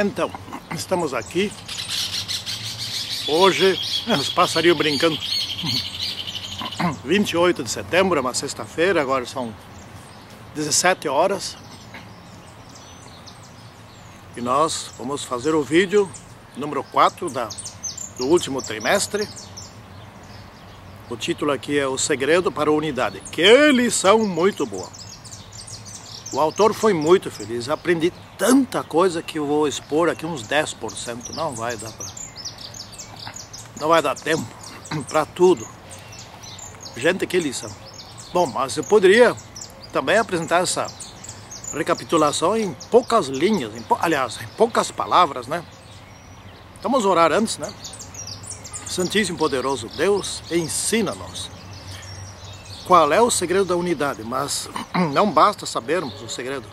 Então, estamos aqui, hoje, os passarinhos brincando, 28 de setembro, é uma sexta-feira, agora são 17 horas. E nós vamos fazer o vídeo número 4 do último trimestre. O título aqui é O Segredo para a Unidade. Que lição muito boa! O autor foi muito feliz, aprendi tanta coisa que eu vou expor aqui uns 10%, não vai dar tempo para tudo. Gente, que lição! Bom, mas eu poderia também apresentar essa recapitulação em poucas linhas, aliás, em poucas palavras, né? Vamos orar antes, né? Santíssimo poderoso Deus, ensina-nos qual é o segredo da unidade, mas não basta sabermos o segredo.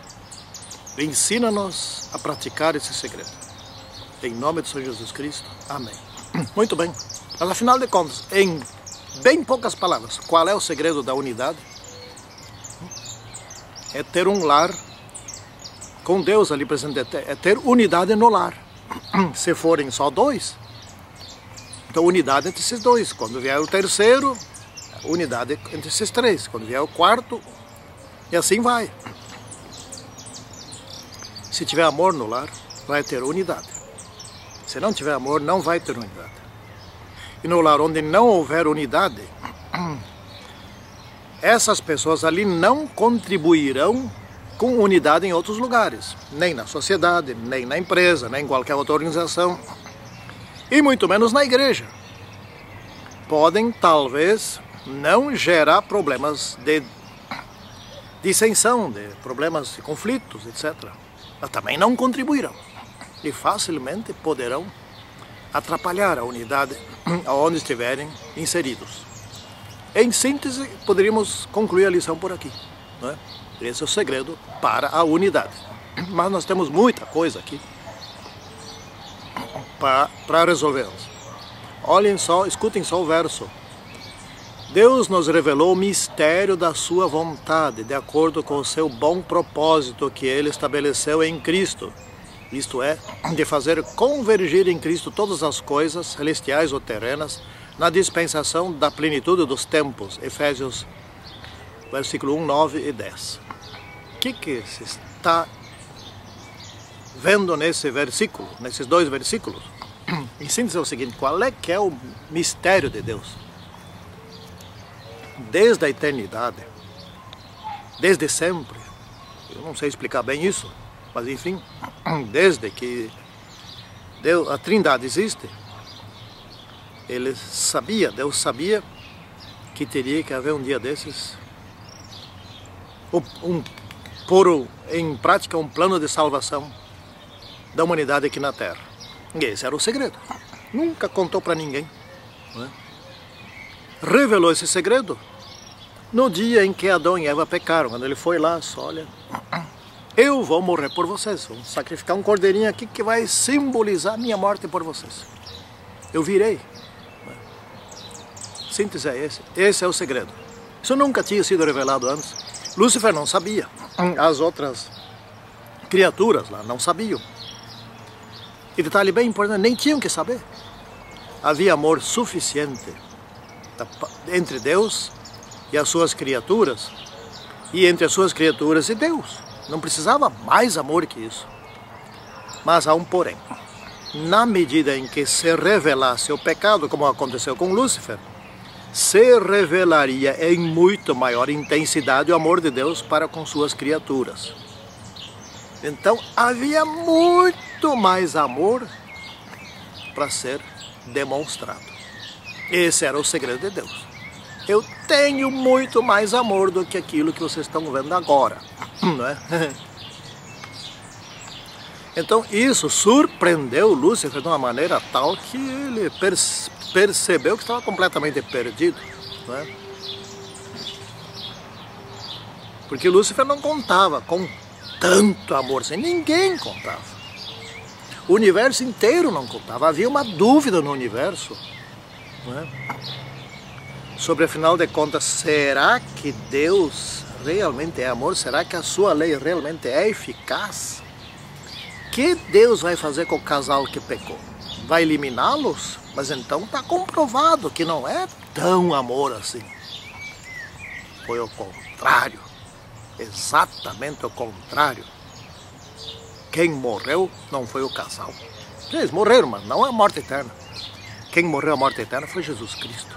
Ensina-nos a praticar esse segredo. Em nome do Senhor Jesus Cristo. Amém. Muito bem. Mas afinal de contas, em bem poucas palavras, qual é o segredo da unidade? É ter um lar com Deus ali presente, é ter unidade no lar. Se forem só dois, então unidade entre esses dois. Quando vier o terceiro, unidade entre esses três. Quando vier o quarto, e assim vai. Se tiver amor no lar, vai ter unidade. Se não tiver amor, não vai ter unidade. E no lar onde não houver unidade, essas pessoas ali não contribuirão com unidade em outros lugares, nem na sociedade, nem na empresa, nem em qualquer outra organização, e muito menos na igreja. Podem, talvez, não gerar problemas de dissensão, de problemas de conflitos, etc. Mas também não contribuirão e facilmente poderão atrapalhar a unidade aonde estiverem inseridos. Em síntese, poderíamos concluir a lição por aqui, não é? Esse é o segredo para a unidade. Mas nós temos muita coisa aqui para resolvermos. Olhem só, escutem só o verso. Deus nos revelou o mistério da sua vontade, de acordo com o seu bom propósito que Ele estabeleceu em Cristo. Isto é, de fazer convergir em Cristo todas as coisas, celestiais ou terrenas, na dispensação da plenitude dos tempos. Efésios, versículo 1, 9 e 10. O que se está vendo nesse versículo, nesses dois versículos? Em síntese é o seguinte: qual é que é o mistério de Deus? Desde a eternidade, desde sempre, eu não sei explicar bem isso, mas enfim, desde que a Trindade existe, Deus sabia que teria que haver um dia desses, pôr em prática um plano de salvação da humanidade aqui na Terra. E esse era o segredo. Nunca contou para ninguém, não é? Revelou esse segredo no dia em que Adão e Eva pecaram, quando ele foi lá, só olha, eu vou morrer por vocês, vou sacrificar um cordeirinho aqui que vai simbolizar a minha morte por vocês. Eu virei. Síntese é esse é o segredo. Isso nunca tinha sido revelado antes. Lúcifer não sabia, as outras criaturas lá não sabiam. E detalhe bem importante, nem tinham que saber. Havia amor suficiente entre Deus e as suas criaturas, e entre as suas criaturas e Deus. Não precisava mais amor que isso. Mas há um porém. Na medida em que se revelasse o pecado, como aconteceu com Lúcifer, se revelaria em muito maior intensidade o amor de Deus para com suas criaturas. Então havia muito mais amor para ser demonstrado. Esse era o segredo de Deus. Eu tenho muito mais amor do que aquilo que vocês estão vendo agora, não é? Então isso surpreendeu Lúcifer de uma maneira tal que ele percebeu que estava completamente perdido, não é? Porque Lúcifer não contava com tanto amor, assim, ninguém contava. O universo inteiro não contava, havia uma dúvida no universo, não é? Sobre, afinal de contas, será que Deus realmente é amor? Será que a sua lei realmente é eficaz? que Deus vai fazer com o casal que pecou? Vai eliminá-los? Mas então está comprovado que não é tão amor assim. Foi o contrário, exatamente o contrário. Quem morreu não foi o casal. Eles morreram, mas não é a morte eterna. Quem morreu a morte eterna foi Jesus Cristo.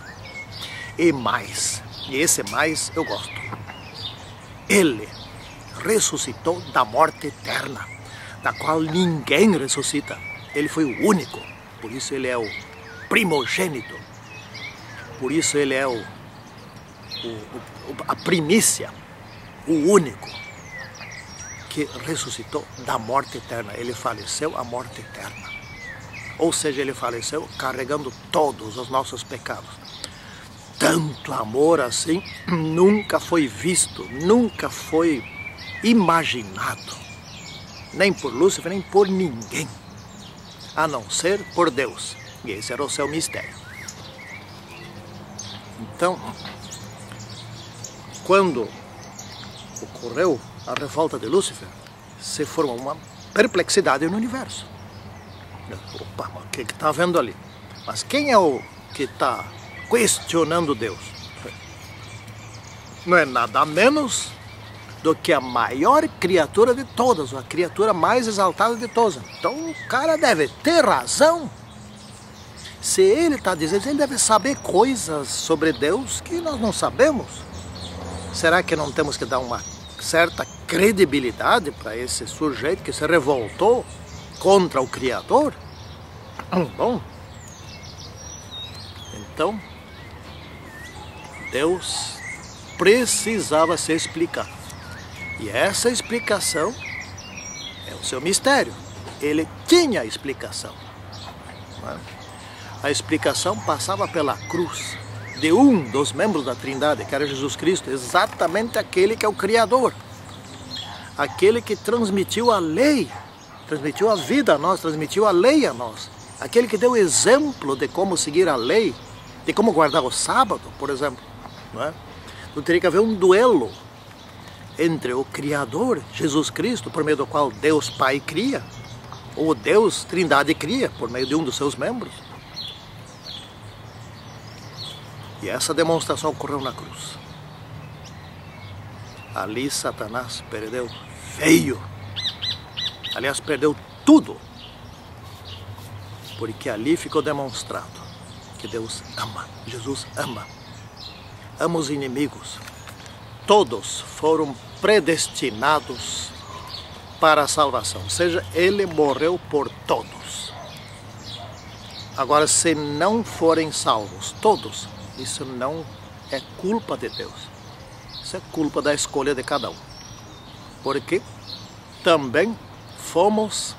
E mais, e esse mais eu gosto. Ele ressuscitou da morte eterna, da qual ninguém ressuscita. Ele foi o único, por isso ele é o primogênito. Por isso ele é a primícia, o único que ressuscitou da morte eterna. Ele faleceu a morte eterna. Ou seja, ele faleceu carregando todos os nossos pecados. Tanto amor assim nunca foi visto, nunca foi imaginado, nem por Lúcifer, nem por ninguém, a não ser por Deus. E esse era o seu mistério. Então, quando ocorreu a revolta de Lúcifer, se formou uma perplexidade no universo. Opa, mas o que está havendo ali? Mas quem é o que está questionando Deus? Não é nada menos do que a maior criatura de todas, a criatura mais exaltada de todas. Então o cara deve ter razão. Se ele está dizendo, ele deve saber coisas sobre Deus que nós não sabemos. Será que não temos que dar uma certa credibilidade para esse sujeito que se revoltou contra o Criador? Bom, então Deus precisava se explicar. E essa explicação é o seu mistério. Ele tinha explicação. A explicação passava pela cruz de um dos membros da Trindade, que era Jesus Cristo, exatamente aquele que é o Criador. Aquele que transmitiu a lei, transmitiu a vida a nós, transmitiu a lei a nós. Aquele que deu exemplo de como seguir a lei, de como guardar o sábado, por exemplo. Não é? Então teria que haver um duelo entre o Criador, Jesus Cristo, por meio do qual Deus Pai cria, ou Deus Trindade cria, por meio de um dos seus membros. E essa demonstração ocorreu na cruz. Ali Satanás perdeu feio. Aliás, perdeu tudo. Porque ali ficou demonstrado que Deus ama, Jesus ama. Ama os inimigos. Todos foram predestinados para a salvação. Ou seja, ele morreu por todos. Agora, se não forem salvos todos, isso não é culpa de Deus. Isso é culpa da escolha de cada um. Porque também fomos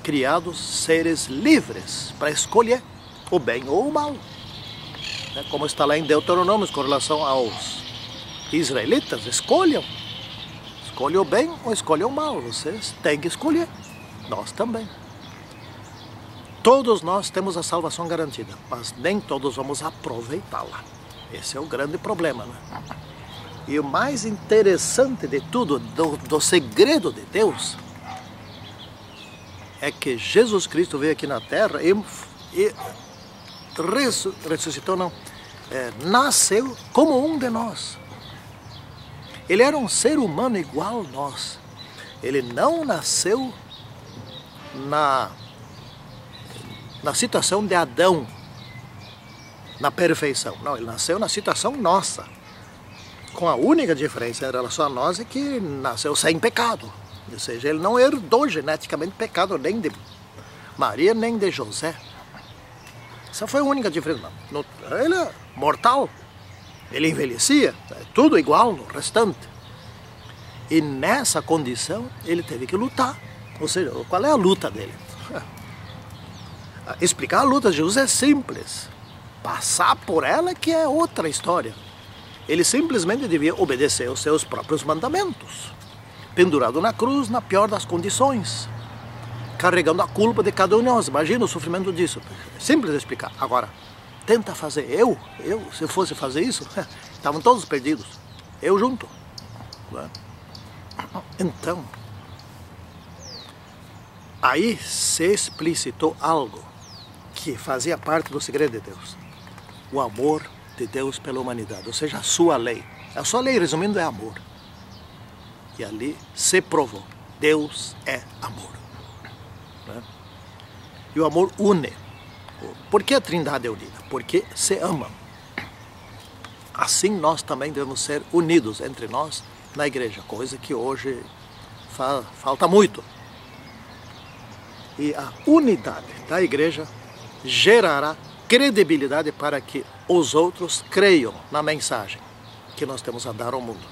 criados seres livres para escolher o bem ou o mal. Como está lá em Deuteronômio com relação aos israelitas, escolham. Escolham o bem ou escolham o mal. Vocês têm que escolher. Nós também. Todos nós temos a salvação garantida, mas nem todos vamos aproveitá-la. Esse é o grande problema, né? E o mais interessante de tudo, do segredo de Deus, é que Jesus Cristo veio aqui na Terra e ressuscitou, não, nasceu como um de nós. Ele era um ser humano igual a nós. Ele não nasceu na situação de Adão, na perfeição. Não, ele nasceu na situação nossa. Com a única diferença em relação a nós é que nasceu sem pecado. Ou seja, ele não herdou geneticamente pecado nem de Maria, nem de José. Essa foi a única diferença. Ele é mortal. Ele envelhecia. É tudo igual no restante. E nessa condição, ele teve que lutar. Ou seja, qual é a luta dele? Explicar a luta de Jesus é simples. Passar por ela que é outra história. Ele simplesmente devia obedecer aos seus próprios mandamentos. Pendurado na cruz, na pior das condições. Carregando a culpa de cada um de nós. Imagina o sofrimento disso. É simples de explicar. Agora, tenta fazer. Eu, se fosse fazer isso, estavam todos perdidos. Eu junto. Então, aí se explicitou algo que fazia parte do segredo de Deus. O amor de Deus pela humanidade, ou seja, a sua lei. A sua lei, resumindo, é amor. E ali se provou, Deus é amor. Né? E o amor une. Por que a Trindade é unida? Porque se amam. Assim nós também devemos ser unidos entre nós na igreja, coisa que hoje falta muito. E a unidade da igreja gerará credibilidade para que os outros creiam na mensagem que nós temos a dar ao mundo.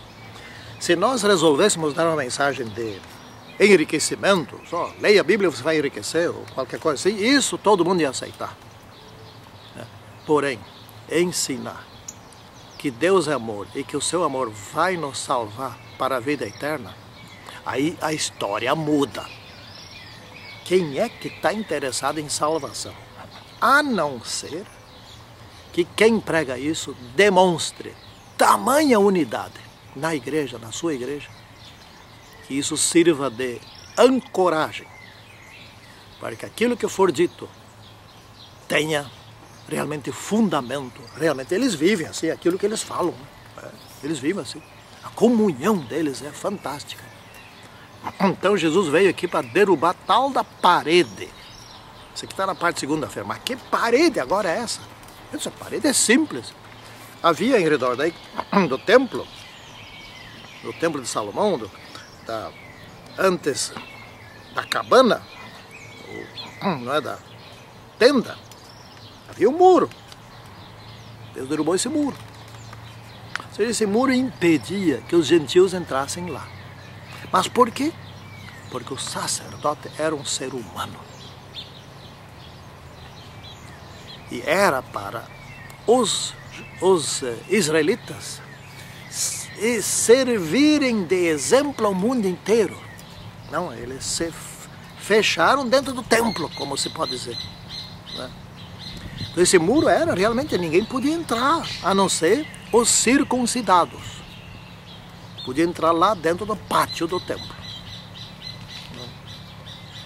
Se nós resolvêssemos dar uma mensagem de enriquecimento, só leia a Bíblia, você vai enriquecer, ou qualquer coisa assim, isso todo mundo ia aceitar. Porém, ensinar que Deus é amor e que o seu amor vai nos salvar para a vida eterna, aí a história muda. Quem é que está interessado em salvação? A não ser que quem prega isso demonstre tamanha unidade na igreja, na sua igreja, que isso sirva de ancoragem para que aquilo que for dito tenha realmente fundamento, realmente eles vivem assim, aquilo que eles falam, né? Eles vivem assim, a comunhão deles é fantástica. Então Jesus veio aqui para derrubar tal da parede. Isso aqui está na parte segunda-feira, mas que parede agora é essa? Essa parede é simples. Havia em redor do templo de Salomão, antes da cabana, não é, da tenda, havia um muro. Deus derrubou esse muro. Ou seja, esse muro impedia que os gentios entrassem lá. Mas por quê? Porque o sacerdote era um ser humano. E era para os israelitas servirem de exemplo ao mundo inteiro. Não, eles se fecharam dentro do templo, como se pode dizer. Né? Esse muro era, realmente, ninguém podia entrar, a não ser os circuncidados. Podia entrar lá dentro do pátio do templo.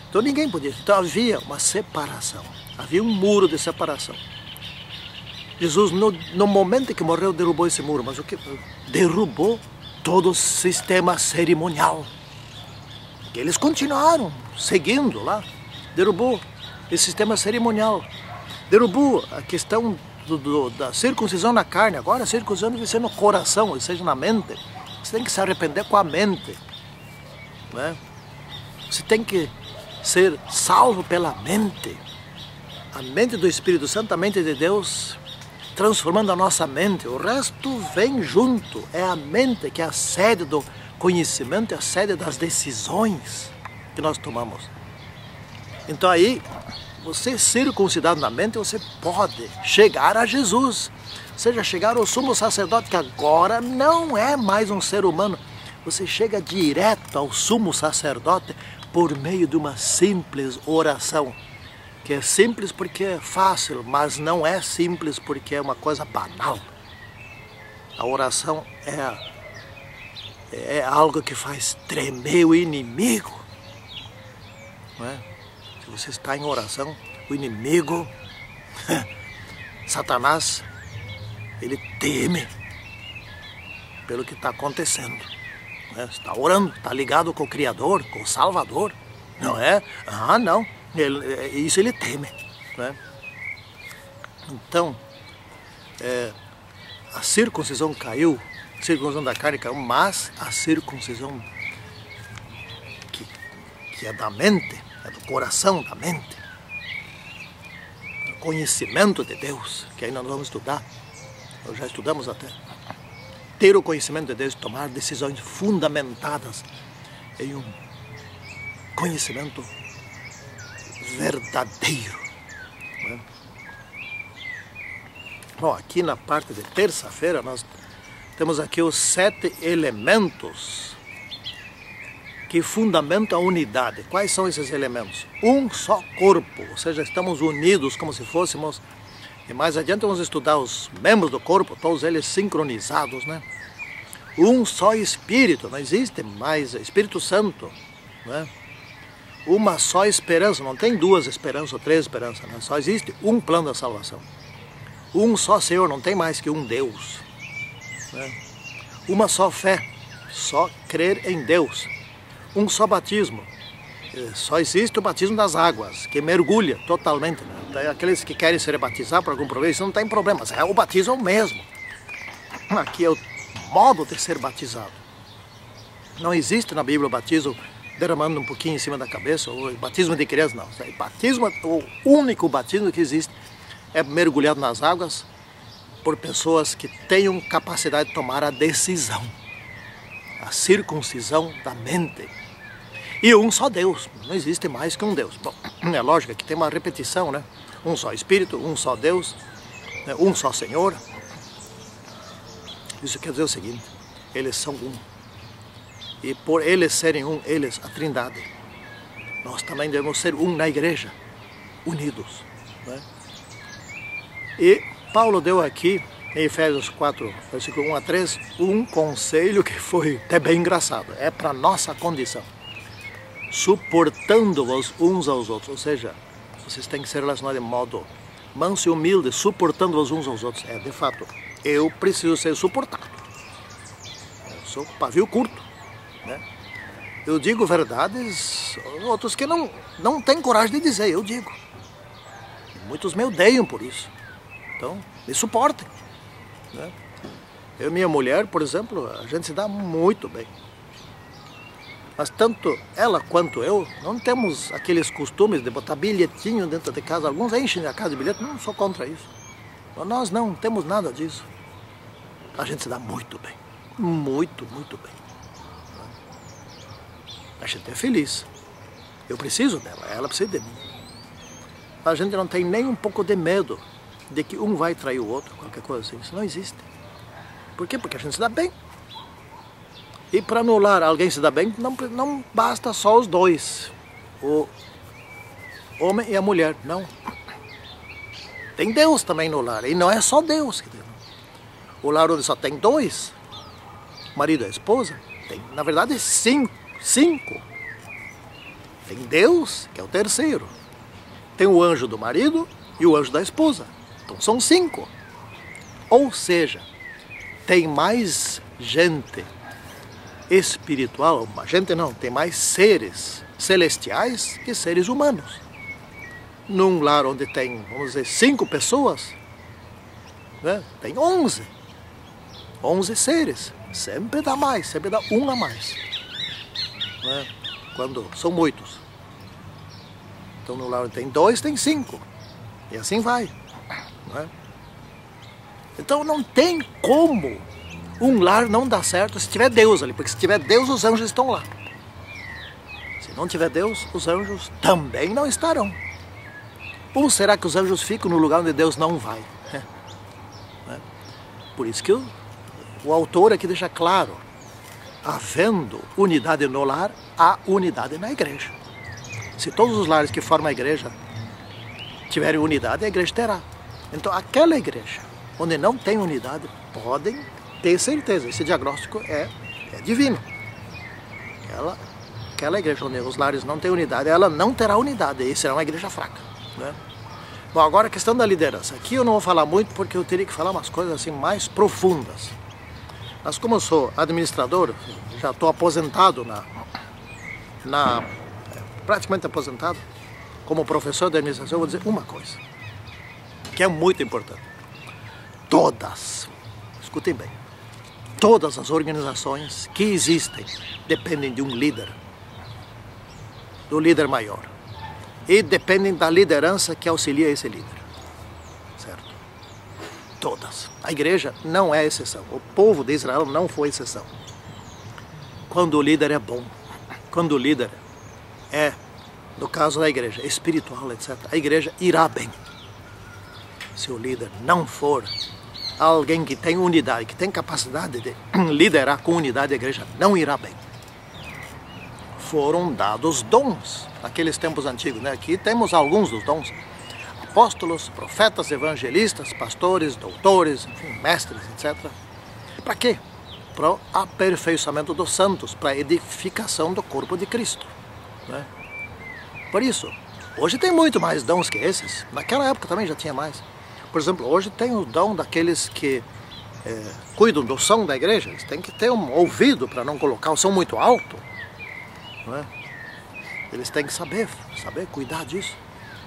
Então ninguém podia. Então havia uma separação. Havia um muro de separação. Jesus, no momento em que morreu, derrubou esse muro. Mas o que? Derrubou todo o sistema cerimonial. Eles continuaram seguindo lá. Derrubou esse sistema cerimonial. Derrubou a questão da circuncisão na carne. Agora a circuncisão deve ser no coração, ou seja, na mente. Você tem que se arrepender com a mente. Né? Você tem que ser salvo pela mente. A mente do Espírito Santo, a mente de Deus, transformando a nossa mente. O resto vem junto. É a mente que é a sede do conhecimento, é a sede das decisões que nós tomamos. Então aí, você circuncidado na mente, você pode chegar a Jesus. Ou seja, chegar ao sumo sacerdote, que agora não é mais um ser humano. Você chega direto ao sumo sacerdote por meio de uma simples oração. Que é simples porque é fácil, mas não é simples porque é uma coisa banal. A oração é algo que faz tremer o inimigo. Não é? Se você está em oração, o inimigo, Satanás, ele teme pelo que está acontecendo. Não é? Está orando, está ligado com o Criador, com o Salvador. Não é? Ah, não. Isso ele teme. Né? Então, a circuncisão caiu, a circuncisão da carne caiu, mas a circuncisão que é da mente, é do coração, da mente, o conhecimento de Deus, que ainda nós vamos estudar, nós já estudamos até, ter o conhecimento de Deus, tomar decisões fundamentadas em um conhecimento verdadeiro. Né? Bom, aqui na parte de terça-feira nós temos aqui os 7 elementos que fundamentam a unidade. Quais são esses elementos? Um só corpo, ou seja, estamos unidos como se fôssemos, e mais adiante vamos estudar os membros do corpo, todos eles sincronizados, né? Um só Espírito, não existe mais Espírito Santo, né? uma só esperança, não tem duas esperanças ou três esperanças, né? Só existe um plano da salvação. Um só Senhor, não tem mais que um Deus, né? Uma só fé, só crer em Deus. Um só batismo, só existe o batismo das águas, que mergulha totalmente, né? Então, aqueles que querem ser batizados por algum proveito, isso não tem problema, o batismo é o mesmo. Aqui é o modo de ser batizado. Não existe na Bíblia o batismo derramando um pouquinho em cima da cabeça, ou batismo de criança, não. Batismo, o único batismo que existe é mergulhado nas águas por pessoas que tenham capacidade de tomar a decisão, a circuncisão da mente. E um só Deus, não existe mais que um Deus. Bom, é lógico que tem uma repetição, né? Um só Espírito, um só Deus, né? Um só Senhor. Isso quer dizer o seguinte, eles são um. E por eles serem um, eles, a Trindade, nós também devemos ser um na igreja, unidos, né? E Paulo deu aqui, em Efésios 4, versículo 1 a 3, um conselho que foi até bem engraçado. É para nossa condição. Suportando-vos uns aos outros. Ou seja, vocês têm que se relacionar de modo manso e humilde, suportando-vos uns aos outros. De fato, eu preciso ser suportado. Eu sou pavio curto, né? Eu digo verdades, outros que não têm coragem de dizer, eu digo. Muitos me odeiam por isso. Então, me suportem, né? Eu e minha mulher, por exemplo, a gente se dá muito bem. Mas tanto ela quanto eu não temos aqueles costumes de botar bilhetinho dentro de casa. Alguns enchem a casa de bilhete, não sou contra isso. Mas nós não temos nada disso. A gente se dá muito bem, muito, muito bem. A gente é feliz. Eu preciso dela, ela precisa de mim. A gente não tem nem um pouco de medo de que um vai trair o outro, qualquer coisa assim. Isso não existe. Por quê? Porque a gente se dá bem. E para anular alguém se dá bem, não basta só os dois, o homem e a mulher, não. Tem Deus também no lar, e não é só Deus que tem. O lar onde só tem dois, marido e esposa, tem, na verdade, cinco. Tem Deus, que é o terceiro. Tem o anjo do marido e o anjo da esposa. Então são 5. Ou seja, tem mais gente espiritual, gente não, tem mais seres celestiais que seres humanos. Num lar onde tem, vamos dizer, 5 pessoas, né, tem 11 seres. Sempre dá mais, sempre dá um a mais, né, quando são muitos. Então no lar onde tem 2, tem 5. E assim vai, né? Então não tem como um lar não dar certo se tiver Deus ali, porque se tiver Deus, os anjos estão lá. Se não tiver Deus, os anjos também não estarão. Ou será que os anjos ficam no lugar onde Deus não vai? Por isso que o autor aqui deixa claro, havendo unidade no lar, há unidade na igreja. Se todos os lares que formam a igreja tiverem unidade, a igreja terá. Então aquela igreja onde não tem unidade, podem ter certeza, esse diagnóstico é divino. Aquela igreja onde os lares não têm unidade, ela não terá unidade, e será uma igreja fraca, né? Bom, agora a questão da liderança. Aqui eu não vou falar muito porque eu teria que falar umas coisas assim mais profundas. Mas como eu sou administrador, já estou aposentado praticamente aposentado, como professor de administração, eu vou dizer uma coisa, que é muito importante. Todas, escutem bem, todas as organizações que existem dependem de um líder, do líder maior, e dependem da liderança que auxilia esse líder, certo? Todas. A igreja não é exceção, o povo de Israel não foi exceção. Quando o líder é bom, quando o líder é, no caso da igreja, espiritual, etc., a igreja irá bem. Se o líder não for alguém que tem unidade, que tem capacidade de liderar com unidade, a igreja não irá bem. Foram dados dons naqueles tempos antigos, né? Aqui temos alguns dos dons: apóstolos, profetas, evangelistas, pastores, doutores, enfim, mestres, etc. Para quê? Para o aperfeiçoamento dos santos, para a edificação do corpo de Cristo, né? Por isso, hoje tem muito mais dons que esses. Naquela época também já tinha mais. Por exemplo, hoje tem o dom daqueles que cuidam do som da igreja. Eles têm que ter um ouvido para não colocar o som muito alto. Não é? Eles têm que saber cuidar disso.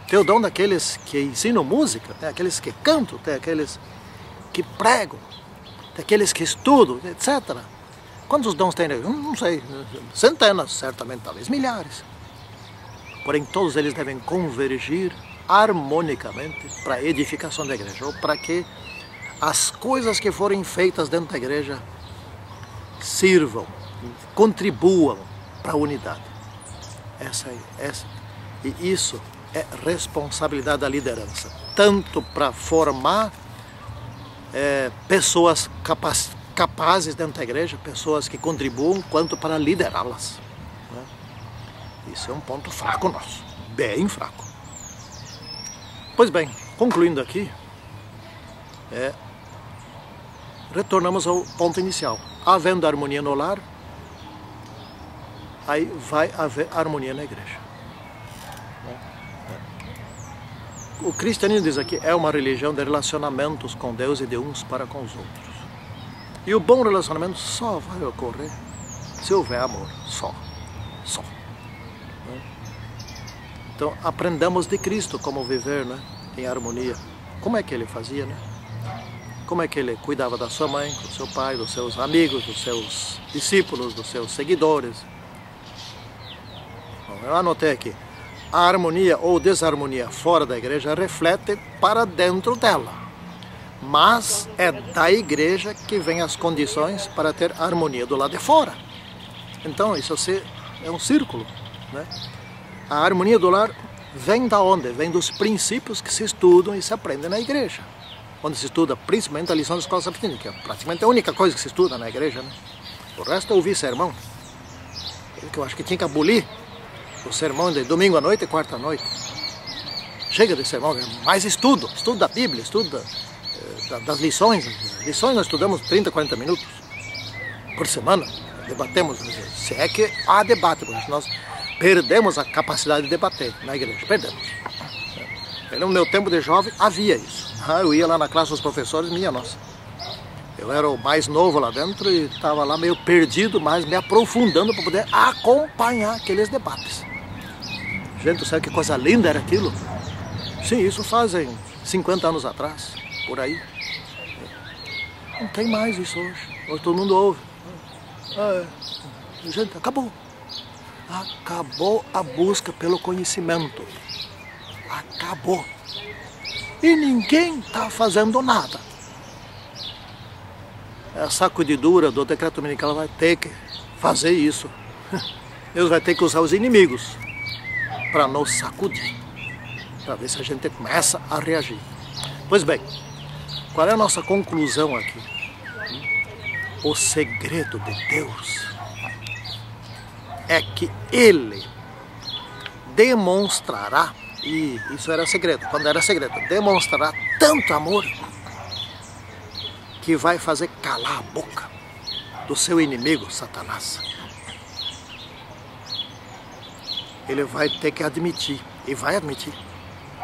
Tem o dom daqueles que ensinam música, tem aqueles que cantam, tem aqueles que pregam, tem aqueles que estudam, etc. Quantos dons tem? Não sei, centenas, certamente, talvez milhares. Porém, todos eles devem convergir harmonicamente para a edificação da igreja, ou para que as coisas que forem feitas dentro da igreja sirvam, contribuam para a unidade. E isso é responsabilidade da liderança, tanto para formar pessoas capazes dentro da igreja, pessoas que contribuam, quanto para liderá-las. Né? Isso é um ponto fraco nosso, bem fraco. Pois bem, concluindo aqui, retornamos ao ponto inicial. Havendo harmonia no lar, aí vai haver harmonia na igreja. O cristianismo, diz aqui, é uma religião de relacionamentos com Deus e de uns para com os outros. E o bom relacionamento só vai ocorrer se houver amor, só. Então, aprendamos de Cristo como viver, né, em harmonia. Como é que ele fazia, né? Como é que ele cuidava da sua mãe, do seu pai, dos seus amigos, dos seus discípulos, dos seus seguidores. Bom, eu anotei aqui. A harmonia ou desarmonia fora da igreja reflete para dentro dela. Mas é da igreja que vem as condições para ter harmonia do lado de fora. Então isso é um círculo, né? A harmonia do lar vem da onde? Vem dos princípios que se estudam e se aprendem na igreja. Onde se estuda principalmente a lição da escola sabatina, que é praticamente a única coisa que se estuda na igreja, né? O resto é ouvir sermão. Que eu acho que tinha que abolir o sermão de domingo à noite e quarta à noite. Chega de sermão, mais estudo da Bíblia, estudo das lições. Lições nós estudamos 30, 40 minutos por semana, debatemos, se é que há debate, porque nós perdemos a capacidade de debater na igreja, perdemos. No meu tempo de jovem havia isso. Eu ia lá na classe dos professores, minha nossa. Eu era o mais novo lá dentro e estava lá meio perdido, mas me aprofundando para poder acompanhar aqueles debates. Gente, sabe que coisa linda era aquilo? Sim, isso fazem 50 anos atrás, por aí. Não tem mais isso hoje. Hoje todo mundo ouve. Gente, acabou. Acabou a busca pelo conhecimento. Acabou. E ninguém está fazendo nada. A sacudidura do decreto dominical vai ter que fazer isso. Deus vai ter que usar os inimigos para nos sacudir, para ver se a gente começa a reagir. Pois bem, qual é a nossa conclusão aqui? O segredo de Deus é que Ele demonstrará, e isso era segredo, quando era segredo, demonstrará tanto amor que vai fazer calar a boca do seu inimigo, Satanás. Ele vai ter que admitir, e vai admitir,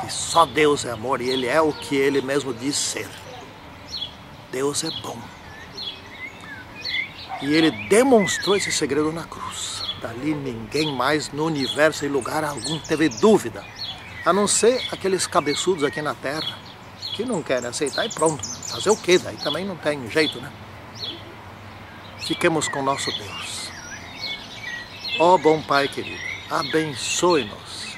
que só Deus é amor e Ele é o que Ele mesmo diz ser. Deus é bom. E Ele demonstrou esse segredo na cruz. Dali ninguém mais no universo, em lugar algum, teve dúvida, a não ser aqueles cabeçudos aqui na terra, que não querem aceitar e pronto. Fazer o quê? Daí também não tem jeito, né? Fiquemos com nosso Deus. Ó bom Pai querido, abençoe-nos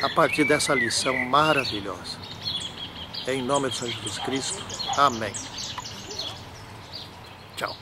a partir dessa lição maravilhosa. Em nome de Senhor Jesus Cristo. Amém. Tchau.